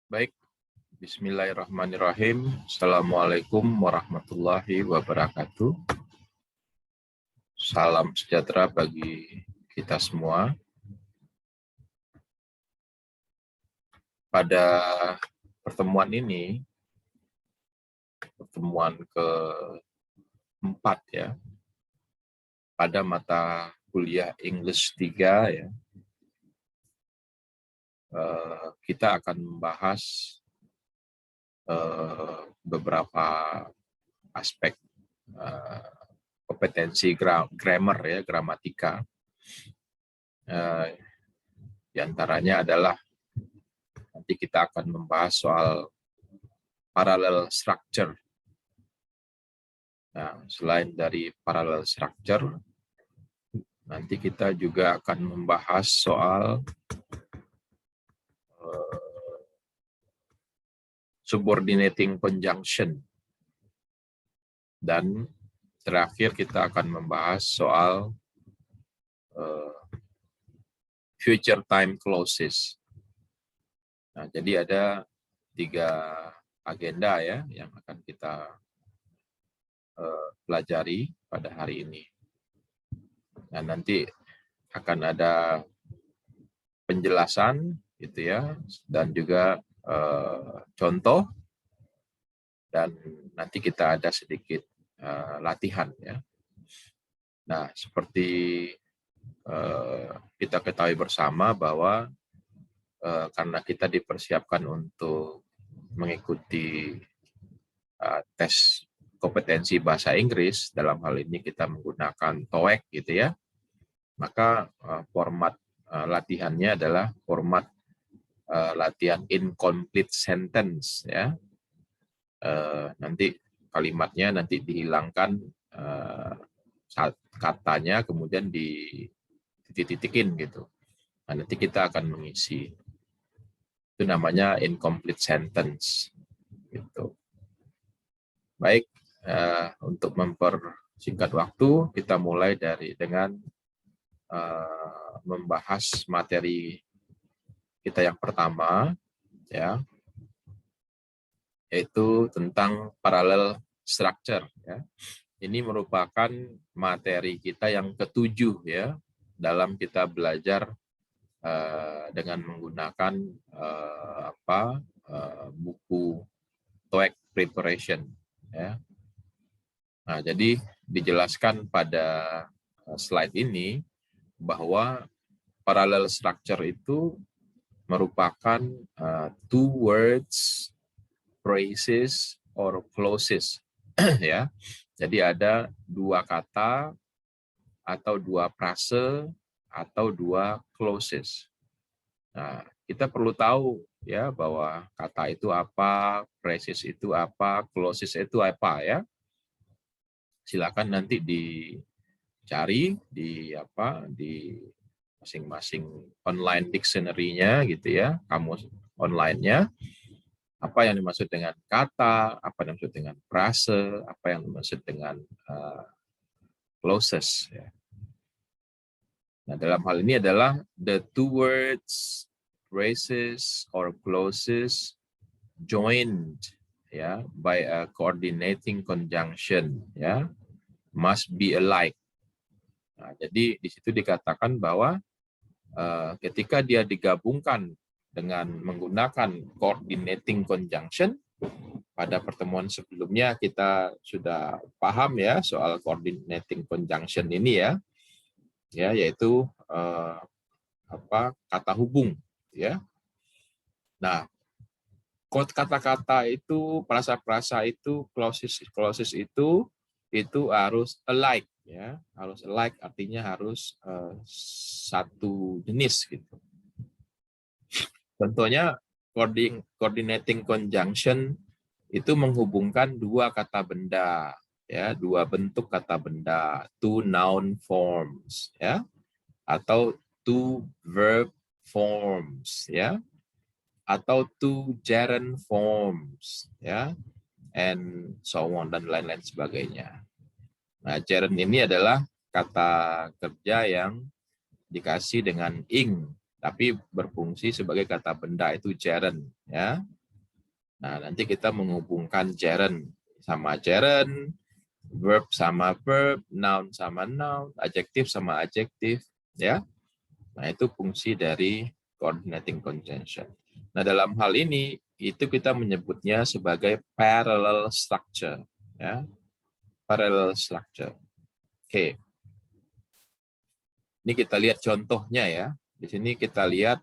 Baik, bismillahirrahmanirrahim. Assalamualaikum warahmatullahi wabarakatuh. Salam sejahtera bagi kita semua. Pada pertemuan ini, pertemuan keempat ya, pada mata kuliah English 3 ya, kita akan membahas beberapa aspek kompetensi grammar ya, gramatika. Di antaranya adalah nanti kita akan membahas soal parallel structure. Nah, selain dari parallel structure, nanti kita juga akan membahas soal subordinating conjunction. Dan terakhir kita akan membahas soal future time clauses. Nah, jadi ada 3 agenda ya yang akan kita pelajari pada hari ini. Nah, nanti akan ada penjelasan gitu ya, dan juga contoh, dan nanti kita ada sedikit latihan ya. Nah, seperti kita ketahui bersama bahwa karena kita dipersiapkan untuk mengikuti tes kompetensi bahasa Inggris, dalam hal ini kita menggunakan TOEIC gitu ya, maka format latihannya adalah format latihan incomplete sentence ya. Nanti kalimatnya nanti dihilangkan katanya, kemudian dititik-titikin gitu. Nah, nanti kita akan mengisi. Itu namanya incomplete sentence gitu. Baik, untuk mempersingkat waktu, kita mulai dengan membahas materi kita yang pertama ya, yaitu tentang parallel structure ya. Ini merupakan materi kita yang ke-7 ya, dalam kita belajar dengan menggunakan buku TOEIC preparation ya. Nah, jadi dijelaskan pada slide ini bahwa parallel structure itu merupakan 2 words, phrases, or clauses ya. Jadi ada 2 kata atau 2 frase atau 2 clauses. Nah, kita perlu tahu ya bahwa kata itu apa, phrases itu apa, clauses itu apa ya. Silakan nanti dicari di masing-masing online dictionary-nya gitu ya, kamus online-nya. Apa yang dimaksud dengan kata, apa yang dimaksud dengan frase, apa yang dimaksud dengan clauses ya. Nah, dalam hal ini adalah the 2 words, phrases, or clauses joined ya by a coordinating conjunction ya must be alike. Nah, jadi di situ dikatakan bahwa ketika dia digabungkan dengan menggunakan coordinating conjunction, pada pertemuan sebelumnya kita sudah paham ya soal coordinating conjunction ini ya, yaitu kata hubung ya. Nah, kata-kata itu, frasa-frasa itu, clauses itu harus alike ya, harus alike artinya harus satu jenis gitu. Contohnya coordinating conjunction itu menghubungkan 2 kata benda ya, 2 bentuk kata benda, 2 noun forms ya, atau 2 verb forms ya, atau 2 gerund forms ya, and so on, dan lain-lain sebagainya. Nah, gerund ini adalah kata kerja yang dikasih dengan ing tapi berfungsi sebagai kata benda, itu gerund ya. Nah, nanti kita menghubungkan gerund sama gerund, verb sama verb, noun sama noun, adjektif sama adjektif, ya. Nah, itu fungsi dari coordinating conjunction. Nah, dalam hal ini itu kita menyebutnya sebagai parallel structure, ya. Parallel structure. Oke. Ini kita lihat contohnya ya. Di sini kita lihat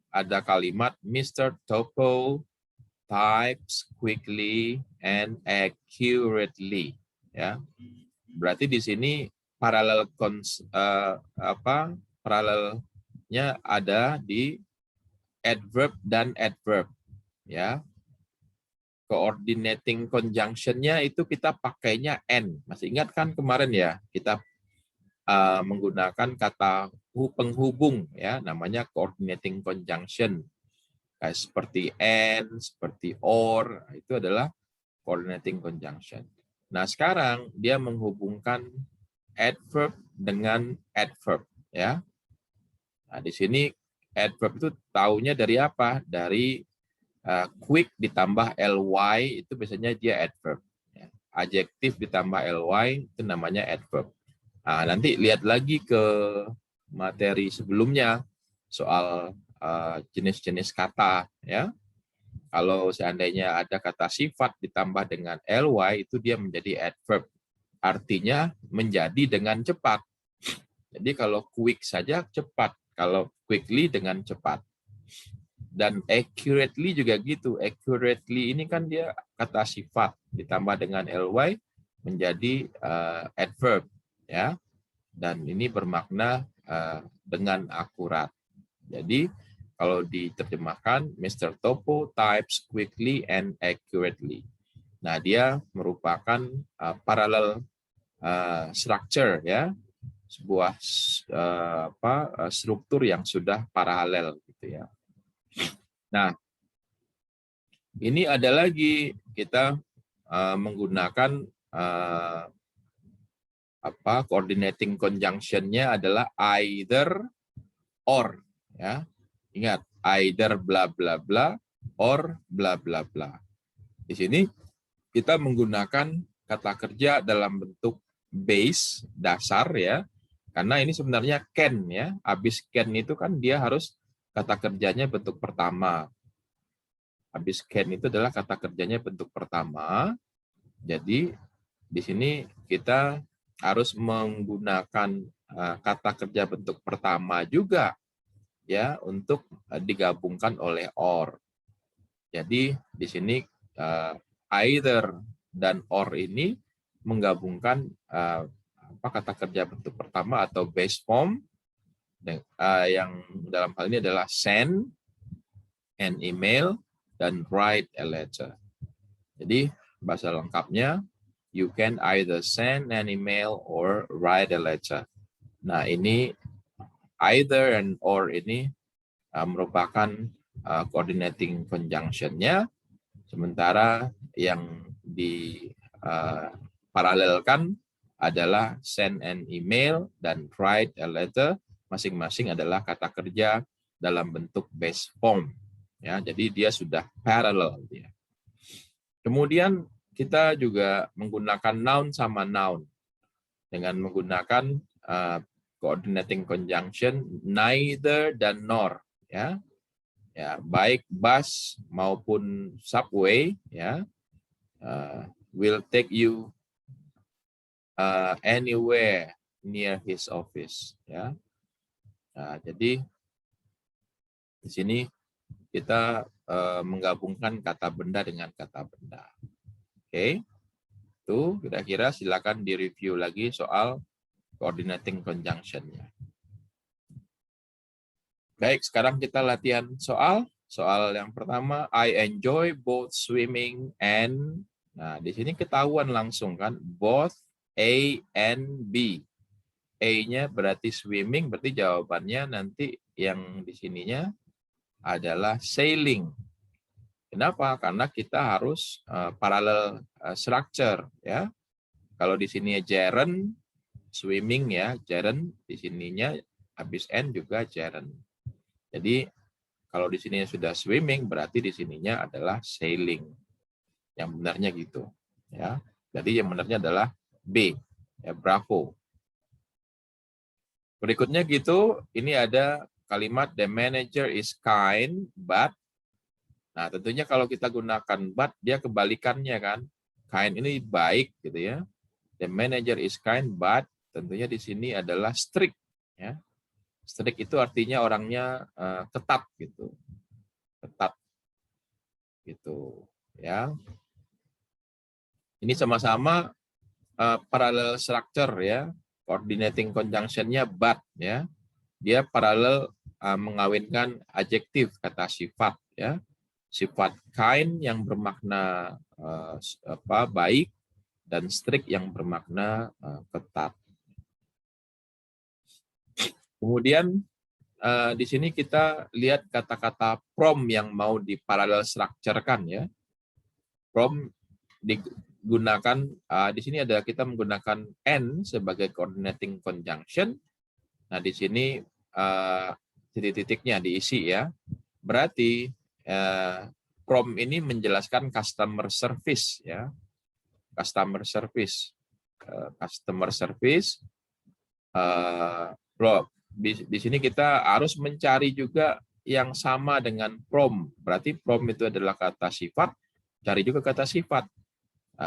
ada kalimat Mr. Topo types quickly and accurately, ya. Berarti di sini paralelnya ada di adverb dan adverb, ya. Coordinating conjunction-nya itu kita pakainya and. Masih ingat kan kemarin ya, kita menggunakan kata penghubung ya, namanya coordinating conjunction. Kayak seperti and, seperti or, itu adalah coordinating conjunction. Nah, sekarang dia menghubungkan adverb dengan adverb ya. Nah, di sini adverb itu taunya dari apa? Dari quick ditambah ly, itu biasanya dia adverb. Ya. Adjektif ditambah ly itu namanya adverb. Nah, nanti lihat lagi ke materi sebelumnya soal jenis-jenis kata ya. Kalau seandainya ada kata sifat ditambah dengan ly, itu dia menjadi adverb. Artinya menjadi dengan cepat. Jadi kalau quick saja cepat, kalau quickly dengan cepat. Dan accurately juga gitu. Accurately ini kan dia kata sifat ditambah dengan ly menjadi adverb ya. Dan ini bermakna dengan akurat. Jadi kalau diterjemahkan, Mr. Topo types quickly and accurately. Nah, dia merupakan parallel structure ya, sebuah struktur yang sudah paralel gitu ya. Nah, ini ada lagi kita menggunakan coordinating conjunction-nya adalah either or ya. Ingat, either bla bla bla or bla bla bla. Di sini kita menggunakan kata kerja dalam bentuk base, dasar ya. Karena ini sebenarnya can ya. Habis can itu kan dia harus kata kerjanya bentuk pertama. Habis can itu adalah kata kerjanya bentuk pertama. Jadi di sini kita harus menggunakan kata kerja bentuk pertama juga ya untuk digabungkan oleh or. Jadi di sini either dan or ini menggabungkan kata kerja bentuk pertama atau base form yang dalam hal ini adalah send an email dan write a letter. Jadi bahasa lengkapnya you can either send an email or write a letter. Nah, ini either and or ini merupakan coordinating conjunction-nya, sementara yang diparalelkan adalah send an email dan write a letter, masing-masing adalah kata kerja dalam bentuk base form. Ya, jadi dia sudah parallel. Ya. Kemudian kita juga menggunakan noun sama noun dengan menggunakan coordinating conjunction neither dan nor ya. Ya, baik bus maupun subway ya will take you anywhere near his office ya. Nah, jadi di sini kita menggabungkan kata benda dengan kata benda. Oke. Itu kira-kira silakan direview lagi soal coordinating conjunction-nya. Baik, sekarang kita latihan soal. Soal yang pertama, I enjoy both swimming and, nah di sini ketahuan langsung kan, both A and B. A-nya berarti swimming, berarti jawabannya nanti yang di sininya adalah sailing. Kenapa? Karena kita harus parallel structure ya. Kalau di sini gerund, swimming ya, gerund, di sininya habis n juga gerund. Jadi Kalau di sini sudah swimming, berarti di sininya adalah sailing. Yang benarnya gitu. Ya. Jadi yang benarnya adalah B. Ya, bravo. Berikutnya gitu, ini ada kalimat the manager is kind, but. Nah, tentunya kalau kita gunakan but, dia kebalikannya kan. Kind ini baik gitu ya. The manager is kind, but tentunya di sini adalah strict. Ya. Strict itu artinya orangnya ketat gitu. Ketat gitu ya. Ini sama-sama parallel structure ya, coordinating conjunction-nya but ya. Dia paralel mengawinkan adjektif kata sifat ya. Sifat kind yang bermakna baik dan strict yang bermakna ketat. Kemudian di sini kita lihat kata-kata from yang mau diparalel structure-kan ya. From digunakan di sini ada kita menggunakan and sebagai coordinating conjunction. Nah, di sini titik-titiknya diisi ya. Berarti from ini menjelaskan customer service ya. Customer service. Customer service. Di sini kita harus mencari juga yang sama dengan from. Berarti from itu adalah kata sifat. Cari juga kata sifat.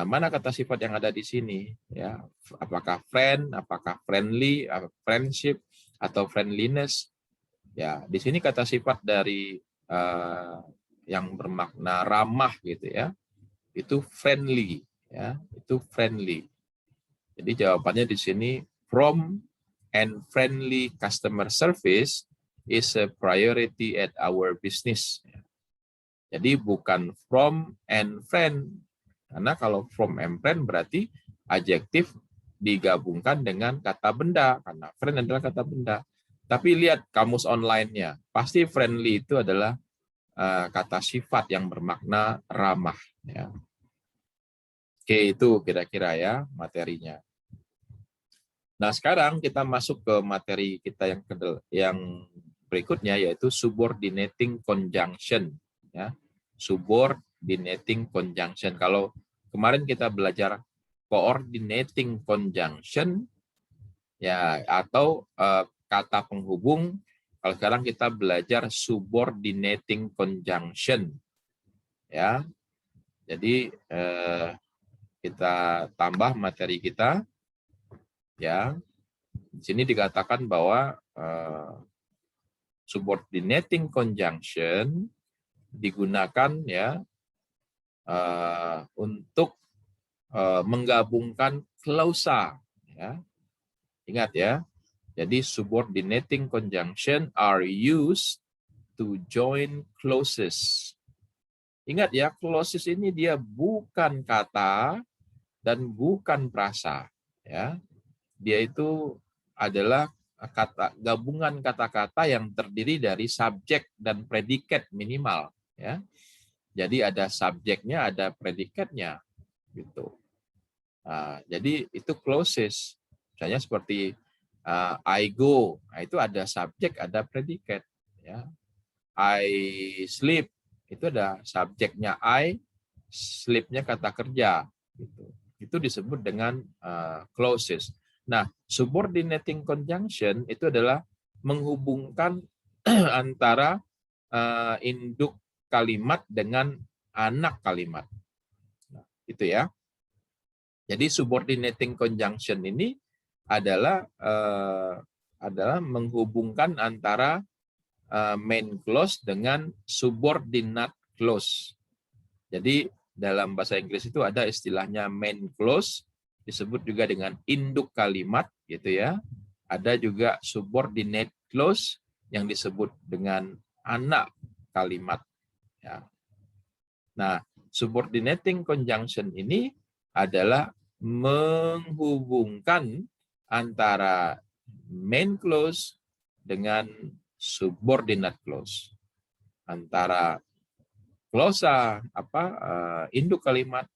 Mana kata sifat yang ada di sini? Ya, apakah friend, apakah friendly, friendship, atau friendliness? Ya, di sini kata sifat dari yang bermakna ramah gitu ya, itu friendly, ya, itu friendly. Jadi jawabannya di sini from and friendly customer service is a priority at our business. Jadi bukan from and friend. Karena kalau from and friend berarti adjektif digabungkan dengan kata benda. Karena friend adalah kata benda. Tapi lihat kamus online-nya. Pasti friendly itu adalah kata sifat yang bermakna ramah. Ya. Oke, itu kira-kira ya materinya. Nah, sekarang kita masuk ke materi kita yang berikutnya, yaitu subordinating conjunction. Ya. Subordinating conjunction. Kalau kemarin kita belajar coordinating conjunction, ya, atau kata penghubung, kalau sekarang kita belajar subordinating conjunction. Ya. Jadi kita tambah materi kita. Ya. Di sini dikatakan bahwa subordinating conjunction digunakan ya untuk menggabungkan klausa. Ya. Ingat ya. Jadi subordinating conjunction are used to join clauses. Ingat ya, clauses ini dia bukan kata dan bukan prasa. Ya. Dia itu adalah gabungan kata-kata yang terdiri dari subjek dan predikat minimal. Ya. Jadi ada subjeknya, ada predikatnya, gitu. Nah, jadi itu clauses. Misalnya seperti I go, nah, itu ada subjek, ada predikat. Ya. I sleep, itu ada subjeknya I, sleep-nya kata kerja. Gitu. Itu disebut dengan clauses. Nah, subordinating conjunction itu adalah menghubungkan antara induk kalimat dengan anak kalimat. Nah, itu ya. Jadi subordinating conjunction ini adalah menghubungkan antara main clause dengan subordinate clause. Jadi dalam bahasa Inggris itu ada istilahnya main clause, disebut juga dengan induk kalimat, gitu ya. Ada juga subordinate clause yang disebut dengan anak kalimat. Ya. Nah, subordinating conjunction ini adalah menghubungkan antara main clause dengan subordinate clause, antara klausa induk kalimat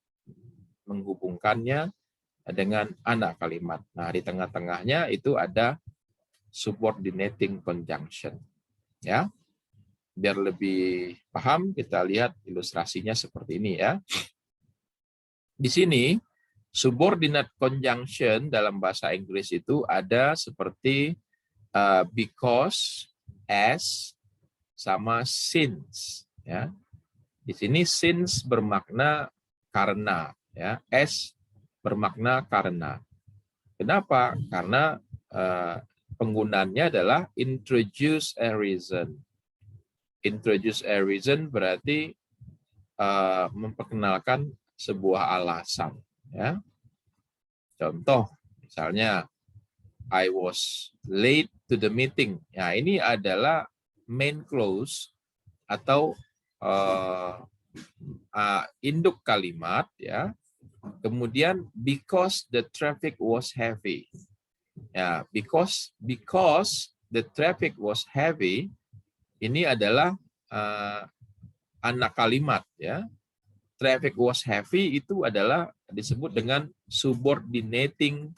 menghubungkannya dengan anak kalimat. Nah, di tengah-tengahnya itu ada subordinating conjunction. Ya. Biar lebih paham, kita lihat ilustrasinya seperti ini ya. Di sini, subordinate conjunction dalam bahasa Inggris itu ada seperti because, as, sama since. Ya. Di sini since bermakna karena, ya. As bermakna karena. Kenapa? Karena penggunaannya adalah introduce a reason. Introduce a reason berarti memperkenalkan sebuah alasan. Ya. Contoh, misalnya, I was late to the meeting. Ya, ini adalah main clause atau induk kalimat, ya. Kemudian because the traffic was heavy. Ya, because the traffic was heavy, ini adalah anak kalimat, ya. Traffic was heavy itu adalah disebut dengan subordinating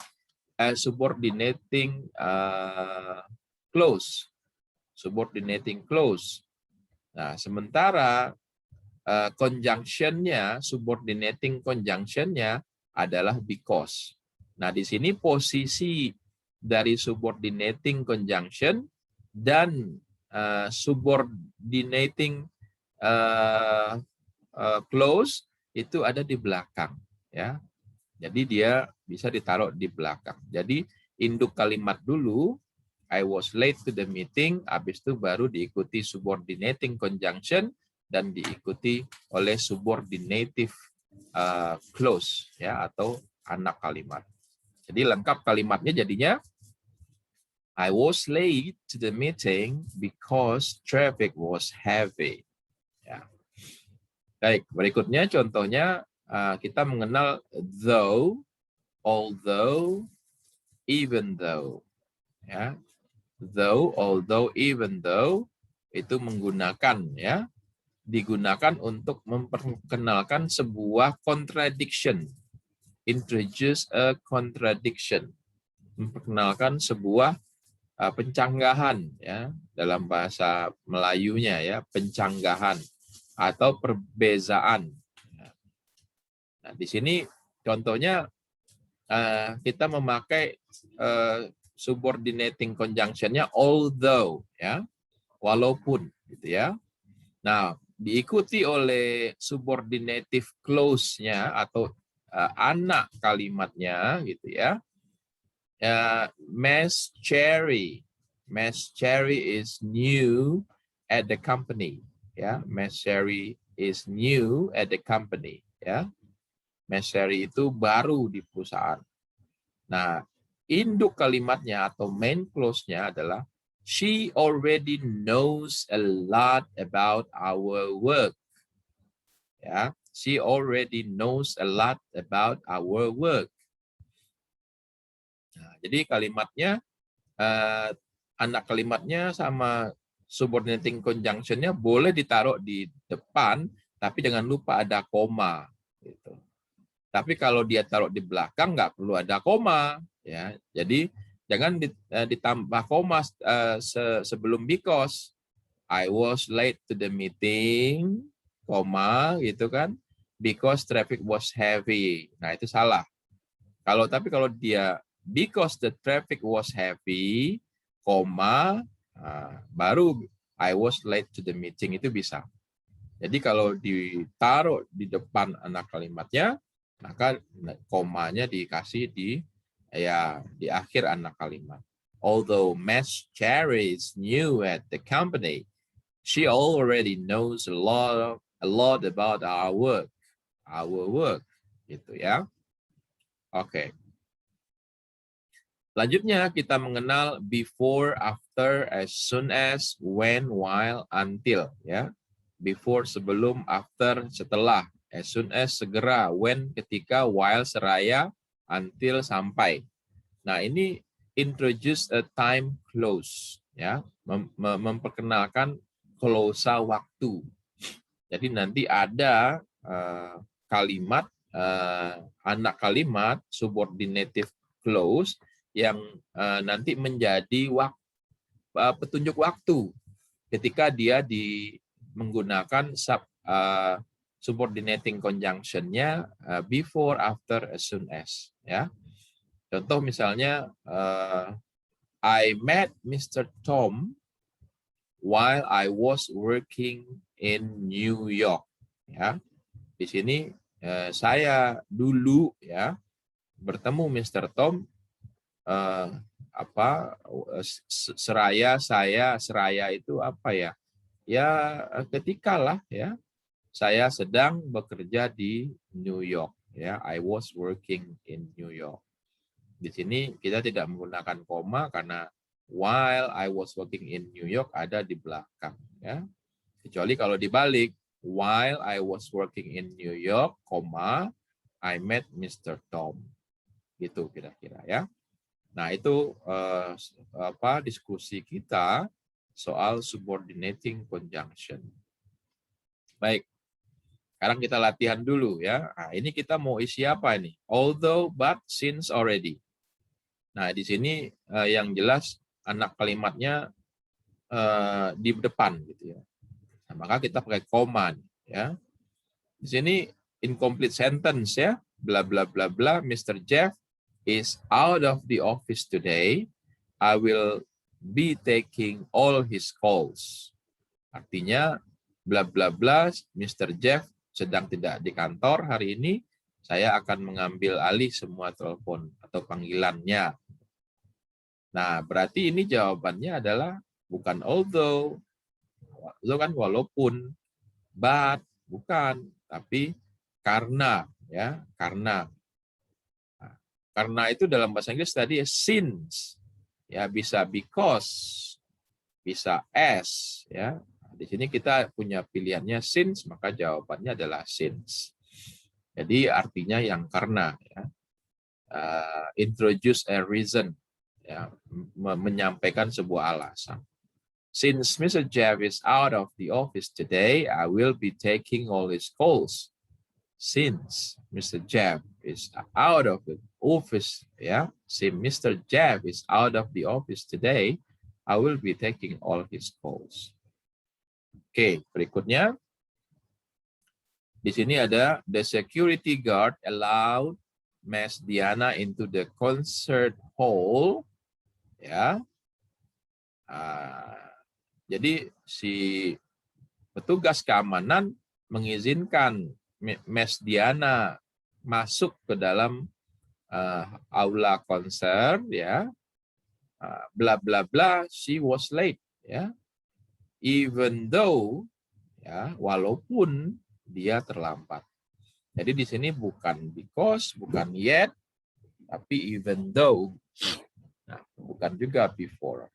clause. Subordinating clause. Nah, sementara conjunction-nya, subordinating conjunction-nya adalah because. Nah, di sini posisi dari subordinating conjunction dan subordinating clause itu ada di belakang, ya. Jadi dia bisa ditaruh di belakang. Jadi induk kalimat dulu, I was late to the meeting, habis itu baru diikuti subordinating conjunction dan diikuti oleh subordinative clause, ya, atau anak kalimat. Jadi lengkap kalimatnya jadinya I was late to the meeting because traffic was heavy. Ya. Baik, berikutnya contohnya kita mengenal though, although, even though. Ya. Though, although, even though itu menggunakan, ya, digunakan untuk memperkenalkan sebuah contradiction. Introduce a contradiction. Memperkenalkan sebuah pencanggahan, ya, dalam bahasa Melayunya, ya, pencanggahan atau perbezaan. Nah, di sini contohnya kita memakai subordinating conjunction-nya although, ya, walaupun, gitu ya. Nah, diikuti oleh subordinative clause-nya atau anak kalimatnya, gitu ya. Miss Cherry is new at the company. Ya, Miss Cherry is new at the company. Ya, Miss Cherry itu baru di perusahaan. Nah, induk kalimatnya atau main clause-nya adalah she already knows a lot about our work. Ya, she already knows a lot about our work. Nah, jadi kalimatnya anak kalimatnya sama subordinating conjunction-nya boleh ditaruh di depan, tapi jangan lupa ada koma. Gitu. Tapi kalau dia taruh di belakang, nggak perlu ada koma. Ya. Jadi jangan ditambah koma sebelum because. I was late to the meeting, koma, gitu kan, because traffic was heavy. Nah, itu salah. Tapi kalau dia because the traffic was heavy, koma, baru I was late to the meeting, itu bisa. Jadi kalau ditaruh di depan anak kalimatnya, maka komanya dikasih di akhir anak kalimat. Although Miss Cherry is new at the company, she already knows a lot about our work. Gitu ya. Oke. Selanjutnya kita mengenal before, after, as soon as, when, while, until, ya. Before sebelum, after setelah, as soon as segera, when ketika, while seraya, until sampai. Nah, ini introduce a time clause, ya. Memperkenalkan klausa waktu. Jadi nanti ada kalimat anak kalimat subordinative clause yang nanti menjadi petunjuk waktu. ketika dia menggunakan subordinating conjunction-nya before, after, as soon as. Ya. Contoh misalnya, I met Mr. Tom while I was working in New York. Ya, di sini saya dulu ya bertemu Mr. Tom seraya itu apa ya? Ya ketikalah ya saya sedang bekerja di New York ya, I was working in New York. Di sini kita tidak menggunakan koma karena while I was working in New York ada di belakang ya. Kecuali kalau dibalik, while I was working in New York, I met Mr. Tom. Gitu kira-kira ya. Nah, itu diskusi kita soal subordinating conjunction. Baik. Sekarang kita latihan dulu ya. Nah, ini kita mau isi apa ini? Although, but, since, already. Nah, di sini yang jelas anak kalimatnya di depan gitu ya. Nah, maka kita pakai koma ya. Di sini incomplete sentence ya. Bla bla bla bla. Mr. Jeff is out of the office today. I will be taking all his calls. Artinya bla bla bla. Mr. Jeff sedang tidak di kantor hari ini. Saya akan mengambil alih semua telepon atau panggilannya. Nah, berarti ini jawabannya adalah bukan although. Although kan walaupun, but bukan, tapi karena ya, karena. Nah, karena itu dalam bahasa Inggris tadi since ya, bisa because, bisa as ya. Di sini kita punya pilihannya since, maka jawabannya adalah since. Jadi artinya yang karena ya. Introduce a reason ya, menyampaikan sebuah alasan. Since Mr. Jeff is out of the office today, I will be taking all his calls. Since Mr. Jeff is out of the office, yeah, since Mr. Jeff is out of the office today, I will be taking all his calls. Oke, berikutnya. Di sini ada the security guard allowed Miss Diana into the concert hall, ya. Jadi si petugas keamanan mengizinkan Miss Diana masuk ke dalam aula konser, ya. Bla bla bla, she was late, ya. Even though, ya, walaupun dia terlambat. Jadi di sini bukan because, bukan yet, tapi even though. Nah, bukan juga before.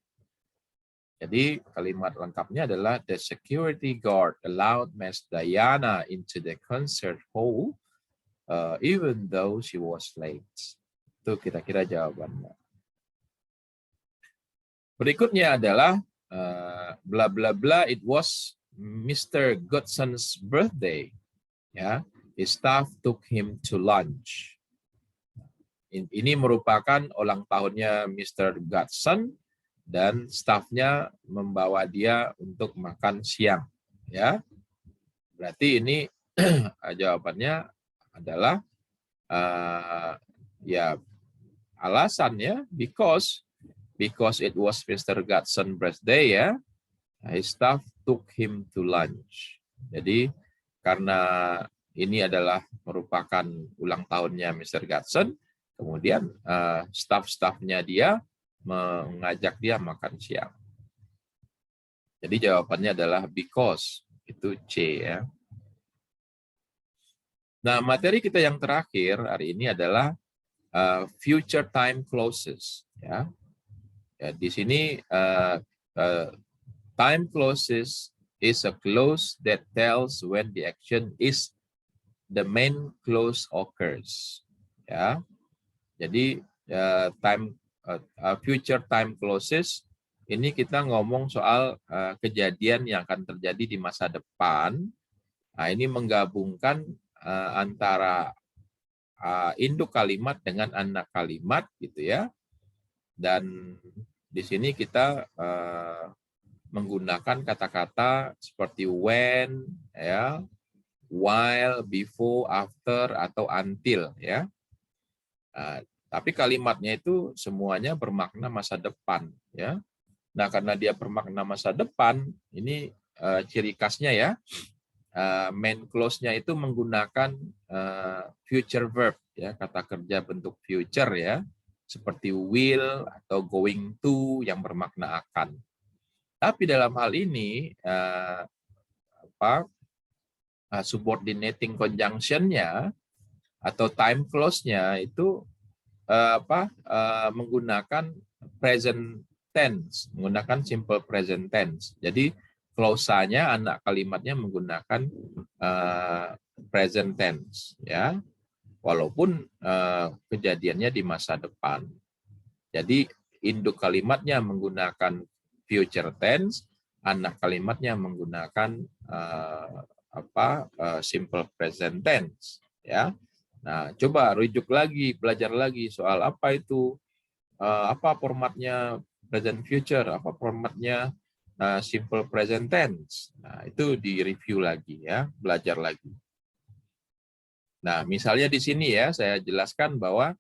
Jadi kalimat lengkapnya adalah the security guard allowed Miss Diana into the concert hall even though she was late. Itu kira-kira jawabannya. Berikutnya adalah bla bla bla, it was Mr. Godson's birthday. Ya, his staff took him to lunch. Ini merupakan ulang tahunnya Mr. Godson dan stafnya membawa dia untuk makan siang, ya. Berarti ini jawabannya adalah ya alasannya because it was Mr. Godson birthday, ya. His staff took him to lunch. Jadi karena ini adalah merupakan ulang tahunnya Mr. Godson, kemudian staff-staffnya dia mengajak dia makan siang. Jadi jawabannya adalah because, itu C, ya. Nah, materi kita yang terakhir hari ini adalah future time clauses, ya. Ya, di sini time clauses is a clause that tells when the action is the main clause occurs, ya. Jadi future time clauses ini kita ngomong soal kejadian yang akan terjadi di masa depan. Nah, ini menggabungkan antara induk kalimat dengan anak kalimat gitu ya. Dan di sini kita menggunakan kata-kata seperti when, ya, while, before, after, atau until, ya. Tapi kalimatnya itu semuanya bermakna masa depan, ya. Nah, karena dia bermakna masa depan, ini ciri khasnya, ya. Main clause-nya itu menggunakan future verb, ya, kata kerja bentuk future, ya, seperti will atau going to yang bermakna akan. Tapi dalam hal ini subordinating conjunction-nya atau time clause-nya itu menggunakan present tense, menggunakan simple present tense. Jadi klausanya, anak kalimatnya menggunakan present tense, ya, walaupun kejadiannya di masa depan. Jadi induk kalimatnya menggunakan future tense, anak kalimatnya menggunakan simple present tense, ya. Nah, coba rujuk lagi, belajar lagi soal apa itu, apa formatnya present future, apa formatnya simple present tense. Nah, itu di-review lagi, ya, belajar lagi. Nah, misalnya di sini, ya, saya jelaskan bahwa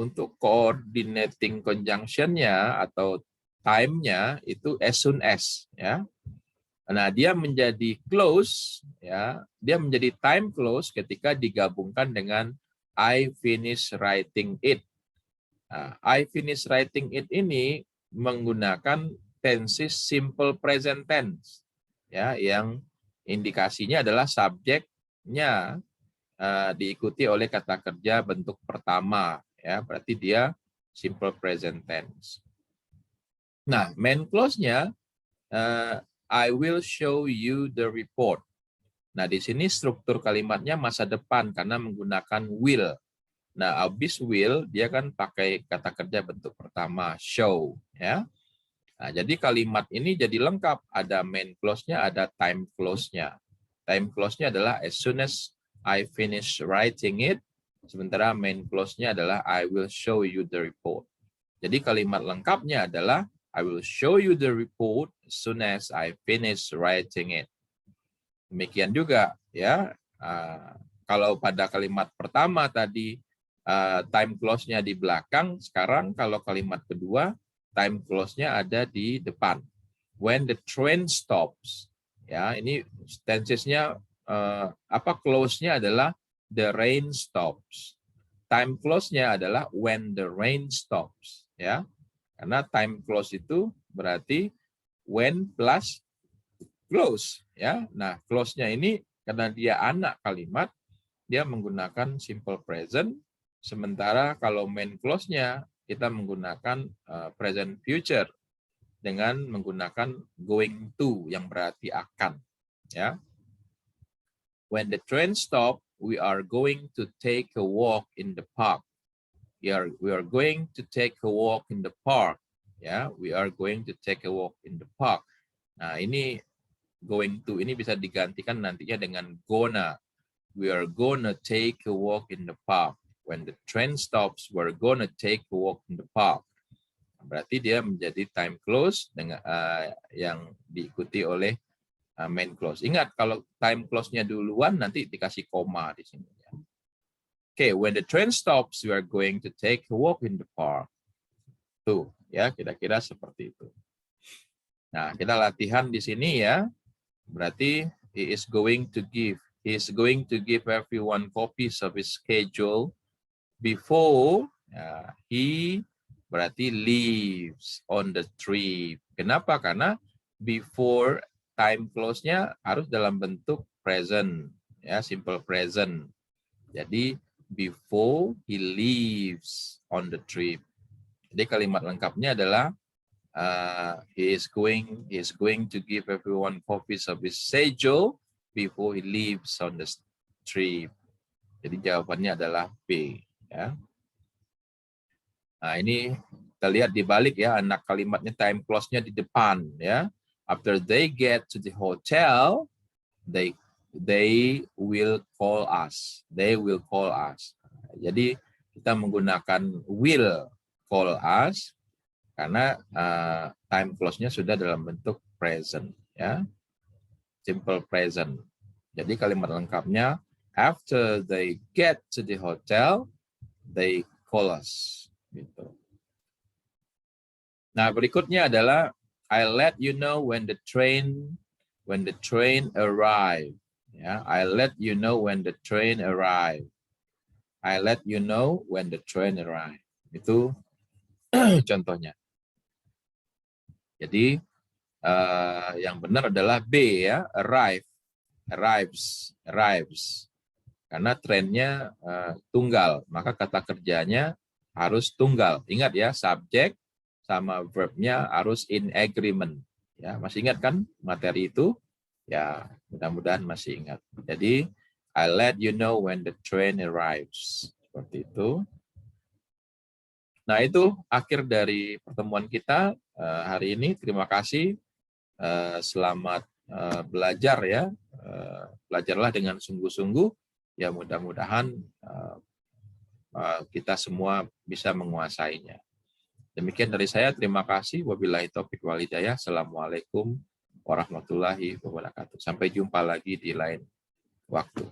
untuk coordinating conjunction-nya atau time-nya itu as soon as, ya. Nah, dia menjadi close, ya, dia menjadi time close ketika digabungkan dengan I finish writing it. Nah, I finish writing it ini menggunakan tenses simple present tense, ya, yang indikasinya adalah subjeknya diikuti oleh kata kerja bentuk pertama, ya, berarti dia simple present tense. Nah, main clause-nya I will show you the report. Nah, di sini struktur kalimatnya masa depan karena menggunakan will. Nah, habis will dia kan pakai kata kerja bentuk pertama show, ya. Nah, jadi kalimat ini jadi lengkap, ada main clause-nya, ada time clause-nya. Time clause-nya adalah as soon as I finish writing it, sementara main clause-nya adalah I will show you the report. Jadi kalimat lengkapnya adalah I will show you the report as soon as I finish writing it. Demikian juga, ya. Kalau pada kalimat pertama tadi time clause-nya di belakang, sekarang kalau kalimat kedua time clause-nya ada di depan. When the train stops, ya, ini tensesnya clause-nya adalah the rain stops. Time clause-nya adalah when the rain stops, ya. Karena time clause itu berarti when plus close, ya. Nah, clause-nya ini karena dia anak kalimat, dia menggunakan simple present, sementara kalau main clause-nya kita menggunakan present future dengan menggunakan going to yang berarti akan, ya. When the train stop, we are going to take a walk in the park. We are going to take a walk in the park, ya. We are going to take a walk in the park. Nah, ini going to ini bisa digantikan nantinya dengan gonna. We are gonna take a walk in the park. When the train stops, we're gonna take a walk in the park. Berarti dia menjadi time clause dengan yang diikuti oleh main clause. Ingat, kalau time clause-nya duluan nanti dikasih koma di sini. Oke, when the train stops, we are going to take a walk in the park. Tuh, ya, kira-kira seperti itu. Nah, kita latihan di sini, ya. Berarti he is going to give everyone copies of his schedule before he berarti leaves on the trip. Kenapa? Karena before time clause-nya harus dalam bentuk present, ya, simple present. Jadi before he leaves on the trip. Jadi kalimat lengkapnya adalah he is going to give everyone copies of his schedule before he leaves on the trip. Jadi jawabannya adalah B, ya. Nah, ini kita lihat di balik, ya, anak kalimatnya time clause-nya di depan, ya. After they get to the hotel, they will call us. They will call us. Jadi kita menggunakan will call us karena time clause-nya sudah dalam bentuk present, ya. Simple present. Jadi kalimat lengkapnya, after they get to the hotel, they call us. Gitu. Nah, berikutnya adalah I let you know when the train arrive. Ya, I let you know when the train arrive. I let you know when the train arrive. Itu contohnya. Jadi yang benar adalah B, ya, arrives. Karena trennya tunggal, maka kata kerjanya harus tunggal. Ingat ya, subjek sama verbnya harus in agreement. Ya, masih ingat kan materi itu? Ya, mudah-mudahan masih ingat. Jadi, I let you know when the train arrives. Seperti itu. Nah, itu akhir dari pertemuan kita hari ini. Terima kasih. Selamat belajar ya. Belajarlah dengan sungguh-sungguh. Ya, mudah-mudahan kita semua bisa menguasainya. Demikian dari saya. Terima kasih. Wabillahi taufiq wal hidayah. Assalamualaikum warahmatullahi wabarakatuh. Sampai jumpa lagi di lain waktu.